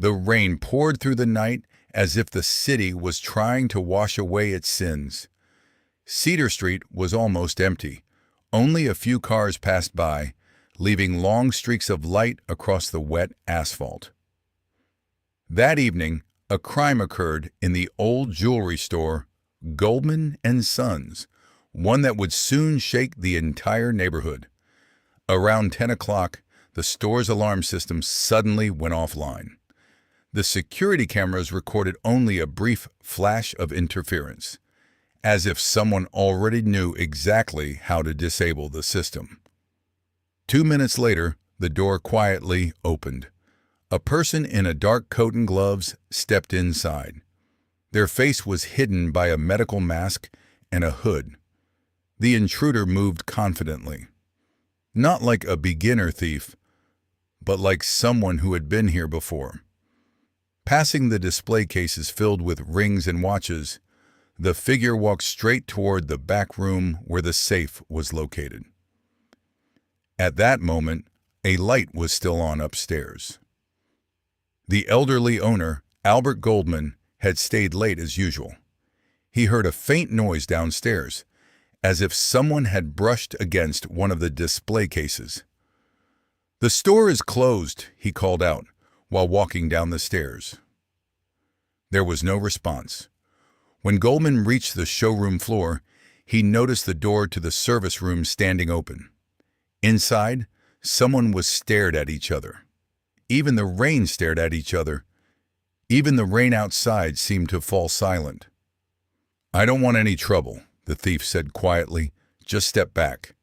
The rain poured through the night as if the city was trying to wash away its sins. Cedar Street was almost empty. Only a few cars passed by, leaving long streaks of light across the wet asphalt. That evening, a crime occurred in the old jewelry store, Goldman & Sons, one that would soon shake the entire neighborhood. Around 10 o'clock, the store's alarm system suddenly went offline. The security cameras recorded only a brief flash of interference, as if someone already knew exactly how to disable the system. 2 minutes later, the door quietly opened. A person in a dark coat and gloves stepped inside. Their face was hidden by a medical mask and a hood. The intruder moved confidently. Not like a beginner thief, but like someone who had been here before. Passing the display cases filled with rings and watches, the figure walked straight toward the back room where the safe was located. At that moment, a light was still on upstairs. The elderly owner, Albert Goldman, had stayed late as usual. He heard a faint noise downstairs, as if someone had brushed against one of the display cases. "The store is closed," he called out while walking down the stairs. There was no response. When Goldman reached the showroom floor, he noticed the door to the service room standing open. Inside, someone was stared at each other. Even the rain stared at each other. Even the rain outside seemed to fall silent. "I don't want any trouble," the thief said quietly. "Just step back."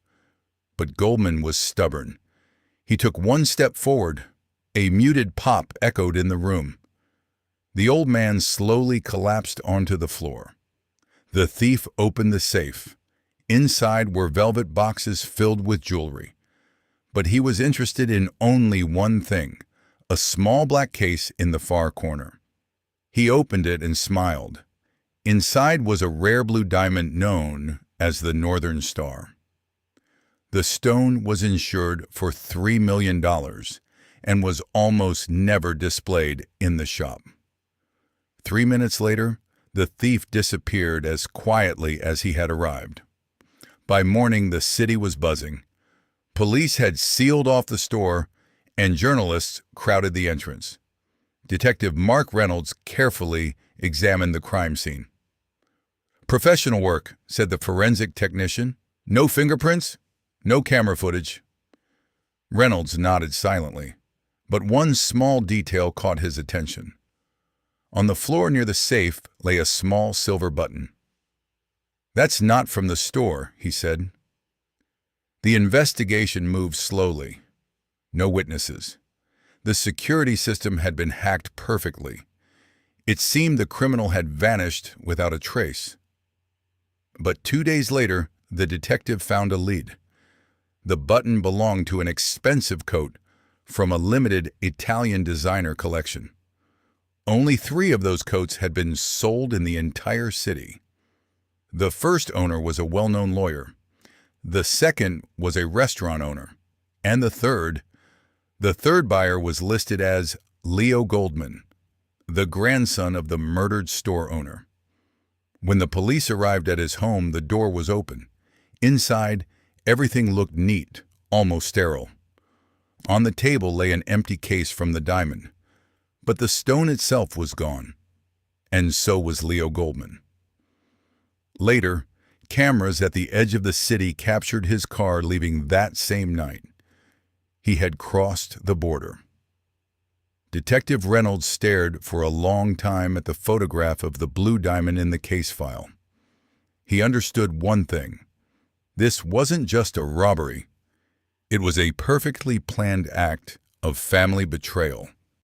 But Goldman was stubborn. He took one step forward. A muted pop echoed in the room. The old man slowly collapsed onto the floor. The thief opened the safe. Inside were velvet boxes filled with jewelry. But he was interested in only one thing, a small black case in the far corner. He opened it and smiled. Inside was a rare blue diamond known as the Northern Star. The stone was insured for $3 million and was almost never displayed in the shop. 3 minutes later, the thief disappeared as quietly as he had arrived. By morning, the city was buzzing. Police had sealed off the store, and journalists crowded the entrance. Detective Mark Reynolds carefully examined the crime scene. "Professional work," said the forensic technician. "No fingerprints, no camera footage." Reynolds nodded silently, but one small detail caught his attention. On the floor near the safe lay a small silver button. "That's not from the store," he said. The investigation moved slowly. No witnesses. The security system had been hacked perfectly. It seemed the criminal had vanished without a trace. But 2 days later, the detective found a lead. The button belonged to an expensive coat from a limited Italian designer collection. Only 3 of those coats had been sold in the entire city. The first owner was a well-known lawyer. The second was a restaurant owner. And the third buyer was listed as Leo Goldman, the grandson of the murdered store owner. When the police arrived at his home, the door was open. Inside, everything looked neat, almost sterile. On the table lay an empty case from the diamond. But the stone itself was gone, and so was Leo Goldman. Later, cameras at the edge of the city captured his car leaving that same night. He had crossed the border. Detective Reynolds stared for a long time at the photograph of the blue diamond in the case file. He understood one thing. This wasn't just a robbery. It was a perfectly planned act of family betrayal.